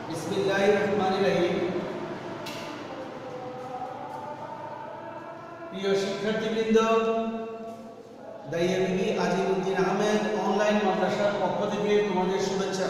বিসমিল্লাহির রহমানির রহিম। প্রিয় শিক্ষার্থীবৃন্দ, দাইয়া বিবি আজিমউদ্দিন আহমেদ অনলাইন মাদ্রাসার পক্ষ থেকে তোমাদের শুভেচ্ছা।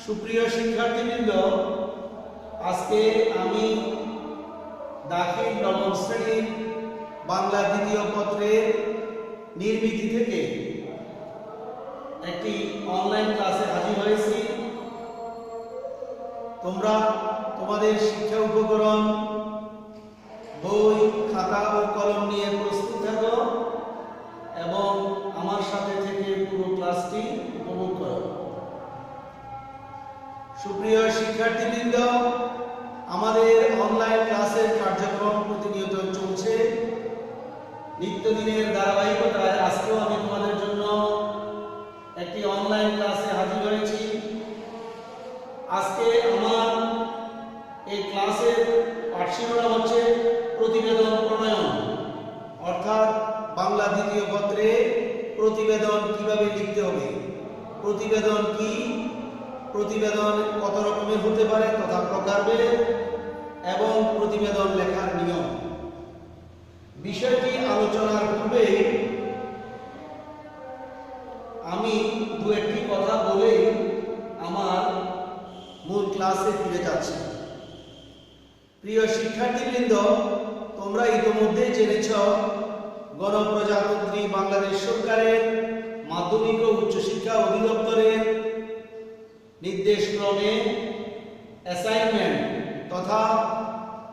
সুপ্রিয় শিক্ষার্থীবৃন্দ, আজকে আমি দাখিল নবম শ্রেণীর বাংলা দ্বিতীয় পত্রের নির্মিতি থেকে একটি অনলাইন ক্লাসে হাজির হয়েছি। তোমরা তোমাদের শিক্ষা উপকরণ, বই, খাতা ও কলম নিয়ে প্রস্তুত থাকো এবং আমার সাথে থেকে পুরো ক্লাসটি উপভোগ করো। সুপ্রিয় শিক্ষার্থীবৃন্দ, আমাদের অনলাইন ক্লাসের কার্যক্রম প্রতিনিয়ত চলছে। নিত্যদিনের ধারাবাহিকতায় আজকেও আমি তোমাদের জন্য একটি অনলাইন ক্লাসে হাজির হয়েছি। আজকে আমার এই ক্লাসের পাঠ শিরোনাম হচ্ছে প্রতিবেদন প্রণয়ন, অর্থাৎ বাংলা দ্বিতীয় পত্রে প্রতিবেদন কিভাবে লিখতে হবে, প্রতিবেদন কি, প্রতিবেদন কত রকমের হতে পারে তথা প্রকারভেদ এবং প্রতিবেদন লেখার নিয়ম। বিষয়টি আলোচনার পূর্বে আমি দু একটি কথা বলে আমার মূল ক্লাসে ফিরে যাচ্ছি। প্রিয় শিক্ষার্থীবৃন্দ, তোমরা ইতিমধ্যে জেনেছ গণপ্রজাতন্ত্রী বাংলাদেশ সরকারের মাধ্যমিক ও উচ্চশিক্ষা অধিদপ্তরের নির্দেশক্রমে অ্যাসাইনমেন্ট তথা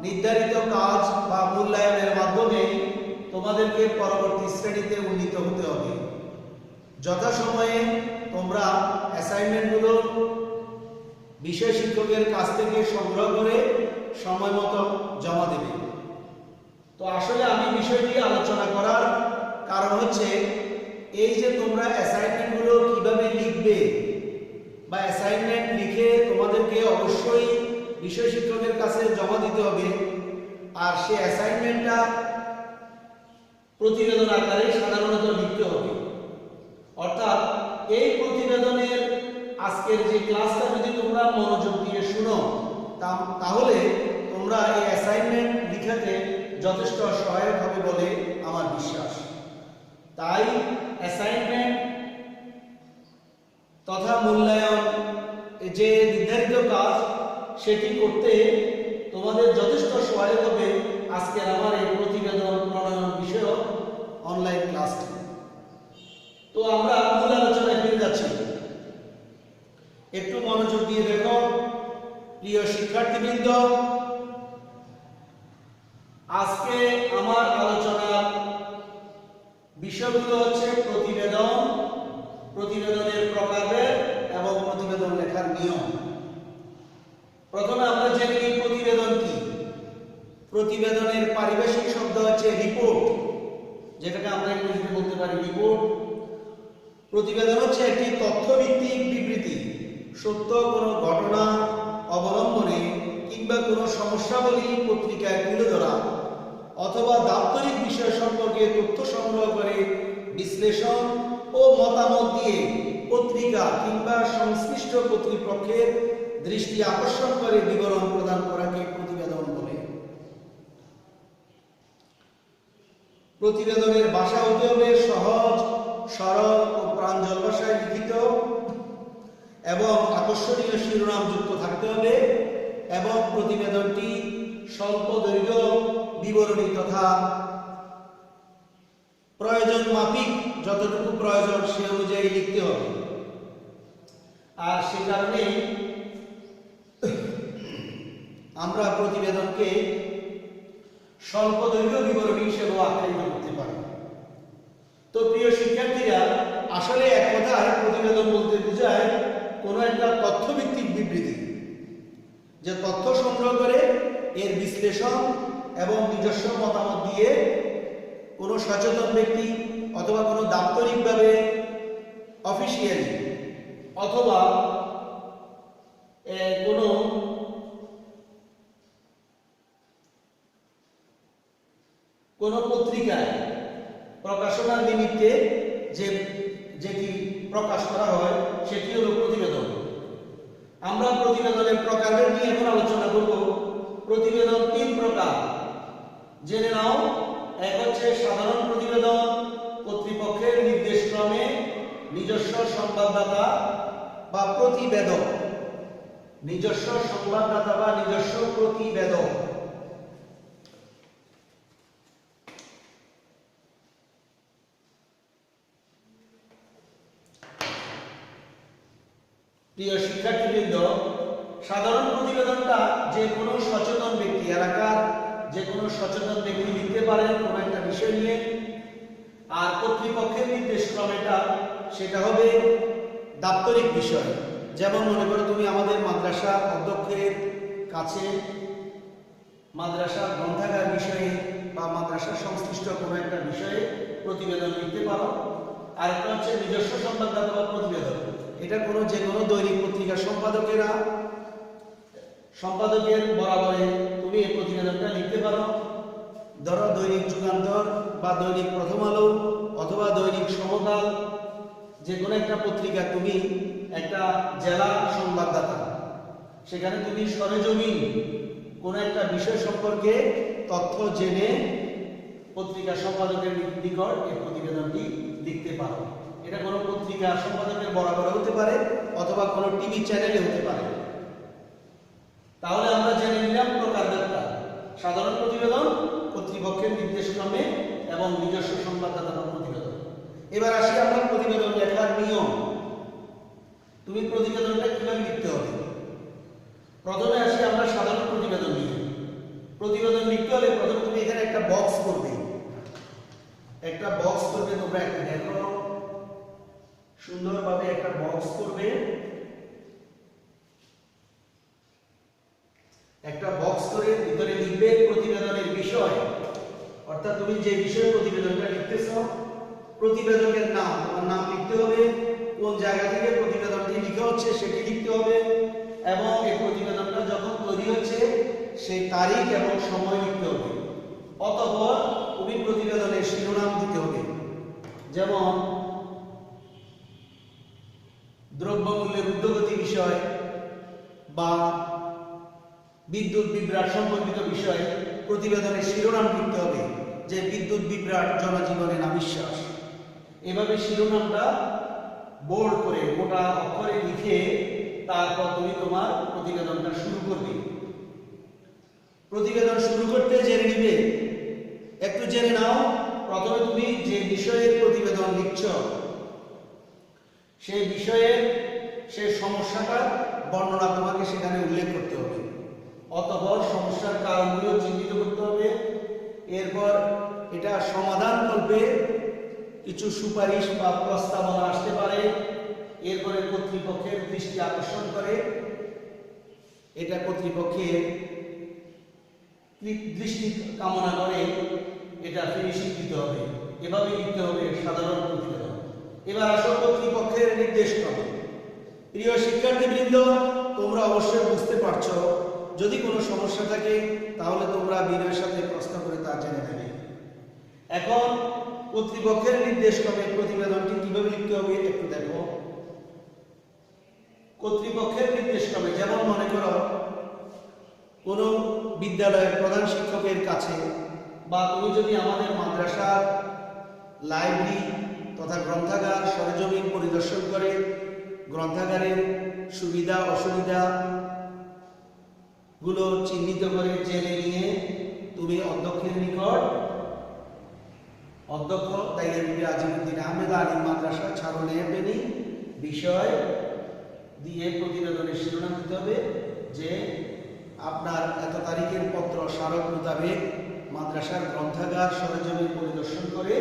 নির্ধারিত কাজ বা মূল্যায়নের মাধ্যমে তোমাদেরকে পরবর্তী শ্রেণীতে উন্নীত হতে হবে। যথাসময়ে তোমরা অ্যাসাইনমেন্টগুলো বিষয় শিক্ষকের কাছ থেকে সংগ্রহ করে সময় মতো জমা দেবে। তো আসলে আমি বিষয়টি আলোচনা করার কারণ হচ্ছে এই যে তোমরা অ্যাসাইনমেন্টগুলো কিভাবে লিখবে বা অ্যাসাইনমেন্ট লিখে তোমাদেরকে অবশ্যই বিষয় শিক্ষকের কাছে জমা দিতে হবে, আর সেই অ্যাসাইনমেন্টটা প্রতিবেদন আকারে সাধারণত লিখতে হবে। অর্থাৎ এই প্রতিবেদনের আজকের যে ক্লাসটা যদি তোমরা মনোযোগ দিয়ে শুনো তাহলে তোমরা এই অ্যাসাইনমেন্ট লিখাতে যথেষ্ট সহায়ক হবে বলে আমার বিশ্বাস। তাই অ্যাসাইনমেন্ট তথা মূল্যায়ন যে নির্ধারিত কাজ সেটি করতে তোমাদের যথেষ্ট সহায়ক হবে আজকের আমার এই প্রতিবেদন প্রণয়ন বিষয়ক অনলাইন ক্লাসটি। তো আমরা মূল আলোচনায় ফিরে যাচ্ছি, একটু মনোযোগ দিয়ে দেখো। প্রিয় শিক্ষার্থীবৃন্দ, আজকে আমার আলোচনার বিষয়গুলো হচ্ছে প্রতিবেদন, প্রতিবেদনের প্রকারভেদ এবং প্রতিবেদন লেখার নিয়ম। প্রথমে আমরা জেনে নিই প্রতিবেদন কি। প্রতিবেদনের পারিভাষিক শব্দ হচ্ছে রিপোর্ট, যেটাকে আমরা ইংরেজিতে বলতে পারি রিপোর্ট। প্রতিবেদন হচ্ছে একটি তথ্যভিত্তিক বিবৃতি, সত্য কোনো ঘটনা অবলম্বনে কিংবা কোনো সমস্যাবলী পত্রিকায় তুলে ধরা অথবা দাপ্তরিক বিষয় সম্পর্কে তথ্য সংগ্রহ করে বিশ্লেষণ ও মতামত দিয়ে পত্রিকা কিংবা সংশ্লিষ্ট কর্তৃপক্ষের দৃষ্টি আকর্ষণ করে বিবরণ প্রদান করাকে প্রতিবেদন বলে। প্রতিবেদনের ভাষা হতে হবে সহজ, সরল ও প্রাঞ্জল ভাষায় লিখিত এবং আকর্ষণীয় শিরোনাম যুক্ত থাকতে হবে এবং প্রতিবেদনটি স্বল্প দৈর্ঘ্য বিবরণী তথা প্রয়োজন মাফিক যতটুকু প্রয়োজন সে অনুযায়ী লিখতে হবে। আর সে কারণে আমরা প্রতিবেদনকে স্বল্প দৈর্ঘ্য বিবরণী হিসেবে আখ্যায়িত করতে পারি। তো প্রিয় শিক্ষার্থীরা, আসলে এক কথায় প্রতিবেদন বলতে বোঝায় কোনো একটা তথ্যভিত্তিক বিবৃতি, যে তথ্য সংগ্রহ করে এর বিশ্লেষণ এবং নিজস্ব মতামত দিয়ে কোনো সচেতন ব্যক্তি অথবা কোনো দাপ্তরিকভাবে অফিসিয়ালি অথবা কোনো পত্রিকায় প্রকাশনার নিমিত্তে যেটি প্রকাশ করা হয় সেটি হলো প্রতিবেদন। আমরা প্রতিবেদনের প্রকারভেদ নিয়ে এখন আলোচনা করব। প্রতিবেদন 3 প্রকার জেনে নাও। এক হচ্ছে সাধারণ প্রতিবেদন, কর্তৃপক্ষের নির্দেশক্রমে নিজস্ব সংবাদদাতা বা প্রতিবেদক, নিজস্ব সংবাদদাতা বা নিজস্ব প্রতিবেদক। প্রিয় শিক্ষার্থীবৃন্দ, সাধারণ প্রতিবেদনটা যে কোনো সচেতন ব্যক্তি, এলাকার যে কোনো সচেতন ব্যক্তি লিখতে পারেন কোনো একটা বিষয় নিয়ে। আর কর্তৃপক্ষের নির্দেশক্রমেটা সেটা হবে দাপ্তরিক বিষয়। যেমন মনে করো তুমি আমাদের মাদ্রাসা অধ্যক্ষের কাছে মাদ্রাসা গ্রন্থাগার বিষয়ে বা মাদ্রাসা সংশ্লিষ্ট কোনো একটা বিষয়ে প্রতিবেদন লিখতে পারো। আর একটা হচ্ছে নিজস্ব সংবাদদাতা বা প্রতিবেদক। এটা কোনো যে কোনো দৈনিক পত্রিকার সম্পাদকের বরাবরে তুমি এই প্রতিবেদনটা লিখতে পারো। ধরো দৈনিক যুগান্তর বা দৈনিক প্রথম আলো অথবা দৈনিক সমকাল, যে কোনো একটা পত্রিকা তুমি একটা জেলা সংবাদদাতা, সেখানে তুমি সরেজমিন কোনো একটা বিষয় সম্পর্কে তথ্য জেনে পত্রিকা সম্পাদকের নিকট এই প্রতিবেদনটি লিখতে পারো। এটা কোনো পত্রিকা সম্পাদকের বরাবর হতে পারে অথবা কোনো টিভি চ্যানেলে হতে পারে। তাহলে আমরা জেনে নিলাম প্রকারভেদটা: সাধারণ প্রতিবেদন, কর্তৃপক্ষের নির্দেশক্রমে এবং নিজস্ব সংবাদদাতা বা প্রতিবেদন। এবার আসি আমরা প্রতিবেদন লেখার নিয়ম। তুমি প্রতিবেদনটা কিভাবে লিখতে হবে? প্রথমে আসি আমরা সাধারণ প্রতিবেদন নিয়ে। প্রতিবেদন লিখতে হলে প্রথমে তুমি এখানে একটা বক্স করবে, তোমরা একটা দেখো সুন্দরভাবে একটা বক্স করবে। একটা বক্স করে ভিতরে লিখবে প্রতিবেদনের বিষয়, অর্থাৎ তুমি যে বিষয়ে প্রতিবেদনটা লিখতেছো প্রতিবেদকের নাম, তোমার নাম লিখতে হবে, কোন জায়গা থেকে প্রতিবেদনটি লিখা হচ্ছে সেটি লিখতে হবে, এবং এই প্রতিবেদনটা যখন তৈরি হচ্ছে সেই তারিখ এবং সময় লিখতে হবে। অতঃপর তুমি প্রতিবেদনের শিরোনাম দিতে হবে। যেমন দ্রব্যমূল্যের ঊর্ধ্বগতি বিষয় বা বিদ্যুৎ বিভ্রাট সম্পর্কিত বিষয়ে প্রতিবেদনের শিরোনাম লিখতে হবে, যে বিদ্যুৎ বিভ্রাট জনজীবনে নাভিশ্বাস। এভাবে শিরোনামটা বোল্ড করে মোটা অক্ষরে লিখে তারপর তুমি তোমার প্রতিবেদনটা শুরু করবে। প্রতিবেদন শুরু করতে জেনে নিবে, একটু জেনে নাও। প্রথমে তুমি যে বিষয়ের প্রতিবেদন লিখছ সেই বিষয়ের সে সমস্যাটার বর্ণনা তোমাকে সেখানে উল্লেখ করতে হবে। অতঃপর সমস্যার কারণগুলো চিহ্নিত করতে হবে। এরপর এটা সমাধান করবে কিছু সুপারিশ বা প্রস্তাবনা আসতে পারে। এরপরে কর্তৃপক্ষের দৃষ্টি আকর্ষণ করে এটা কর্তৃপক্ষের দৃষ্টি কামনা করে এটা ফিনিশিং দিতে হবে। এভাবে লিখতে হবে সাধারণ প্রতিবেদন। এবার আসো কর্তৃপক্ষের নির্দেশক্রম। প্রিয় শিক্ষার্থীবৃন্দ, তোমরা অবশ্যই বুঝতে পারছো। যদি কোনো সমস্যা থাকে তাহলে তোমরা বিনয়ের সাথে প্রশ্ন করে তা জেনে নেবে। এখন কর্তৃপক্ষের নির্দেশক্রমে প্রতিবেদনটি কিভাবে লিখতে হবে একটু দেখো। কর্তৃপক্ষের নির্দেশক্রমে যেমন মনে করো কোনো বিদ্যালয়ের প্রধান শিক্ষকের কাছে, বা তুমি যদি আমাদের মাদ্রাসার লাইব্রেরি তথা গ্রন্থাগার সরেজমিন পরিদর্শন করে গ্রন্থাগারের সুবিধা অসুবিধা গুলো চিহ্নিত করে জেনে নিয়ে তুমি অধ্যক্ষের নিকট, অধ্যক্ষ তাইয়ারবিবি আজিমউদ্দিন আহমেদ আলিম মাদ্রাসা ছাড়ুনেবেনি বিষয় দিয়ে প্রতিবেদনের শিরোনাম দিতে হবে যে আপনার এত তারিখের পত্র স্মারক মোতাবেক মাদ্রাসার গ্রন্থাগার সরেজমিন পরিদর্শন করে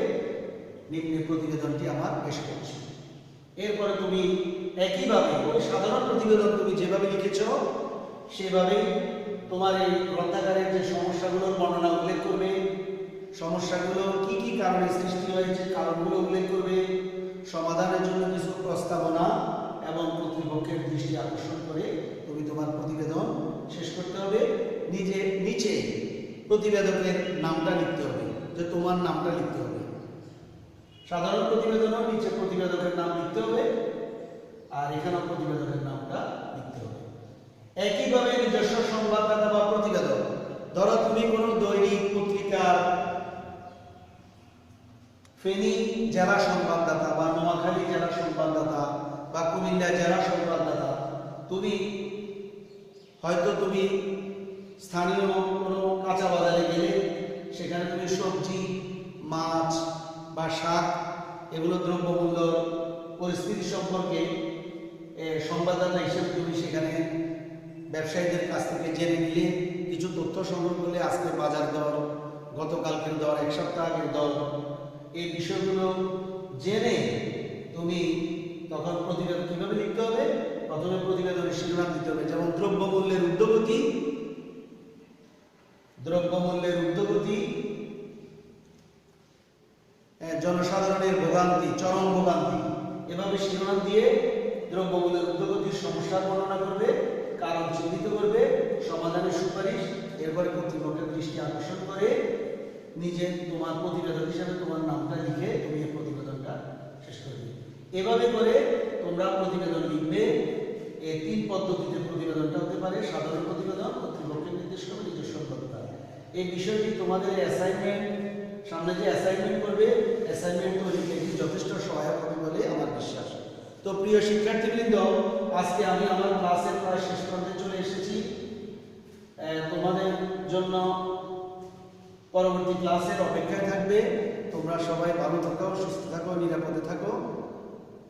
নিম্নে প্রতিবেদনটি আমার পেশ করছি। এরপরে তুমি একইভাবে সাধারণ প্রতিবেদন তুমি যেভাবে লিখেছ সেভাবেই তোমার এই গ্রন্থাগারের যে সমস্যাগুলোর বর্ণনা উল্লেখ করবে, সমস্যাগুলো কি কি কারণে সৃষ্টি হয়েছে কারণগুলো উল্লেখ করবে, সমাধানের জন্য কিছু প্রস্তাবনা এবং কর্তৃপক্ষের দৃষ্টি আকর্ষণ করে তুমি তোমার প্রতিবেদন শেষ করতে হবে। নিচে প্রতিবেদকের নামটা লিখতে হবে, যে তোমার নামটা লিখতে হবে। সাধারণ প্রতিবেদনের নিচে প্রতিবেদকের নাম লিখতে হবে আর এখানেও প্রতিবেদকের নামটা লিখতে হবে। ফেনী জেলা সংবাদদাতা বা নোয়াখালী জেলা সংবাদদাতা বা কুমিল্লা জেলা সংবাদদাতা, তুমি স্থানীয় কোনো কাঁচা বাজারে গেলে সেখানে তুমি সবজি, মাছ বা শাক এগুলো দ্রব্যমূল্য পরিস্থিতি সম্পর্কে সংবাদদাতা হিসেবে তুমি সেখানে ব্যবসায়ীদের কাছ থেকে জেনে নিলে, কিছু তথ্য সংগ্রহ করলে, আজকের বাজার দর, গতকালকের দর, এক সপ্তাহ আগের দর, এই বিষয়গুলো জেনে তুমি তখন প্রতিবেদন কিভাবে লিখতে হবে? প্রথমে প্রতিবেদনের শিরোনাম দিতে হবে, যেমন দ্রব্যমূল্যের ঊর্ধ্বগতি, জনসাধারণের ভোগান্তি, চরম ভোগান্তি, এভাবে শিরোনাম দিয়ে দ্রব্যমূল্যের ঊর্ধ্বগতির সমস্যার বর্ণনা করবে, কারণ চিহ্নিত করবে, সমাধানের সুপারিশ, এরপরে কর্তৃপক্ষের দৃষ্টি আকর্ষণ করে নিজে তোমার প্রতিবেদন হিসাবে তোমার নামটা লিখে তুমি এই প্রতিবেদনটা শেষ করবে। এভাবে করে তোমরা প্রতিবেদন লিখবে। এই 3 পদ্ধতিতে প্রতিবেদনটা হতে পারে: সাধারণ প্রতিবেদন, কর্তৃপক্ষের নির্দেশ করবে, নিজস্ব দক্ষতা। এই বিষয়টি তোমাদের সামনে যে অ্যাসাইনমেন্ট করবে, অ্যাসাইনমেন্ট তৈরিতে এটি যথেষ্ট সহায়ক হবে বলে আমার বিশ্বাস। তো প্রিয় শিক্ষার্থীবৃন্দ, আজকে আমি আমার ক্লাসের প্রায় শেষ প্রান্তে চলে এসেছি। তোমাদের জন্য পরবর্তী ক্লাসের অপেক্ষায় থাকবে। তোমরা সবাই ভালো থাকো, সুস্থ থাকো, নিরাপদে থাকো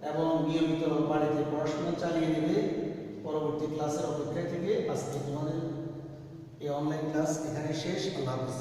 এবং নিয়মিত বাড়িতে পড়াশোনা চালিয়ে নেবে। পরবর্তী ক্লাসের অপেক্ষায় থেকে আজকে তোমাদের এই অনলাইন ক্লাস এখানে শেষ। আল্লাহ হাফেজ।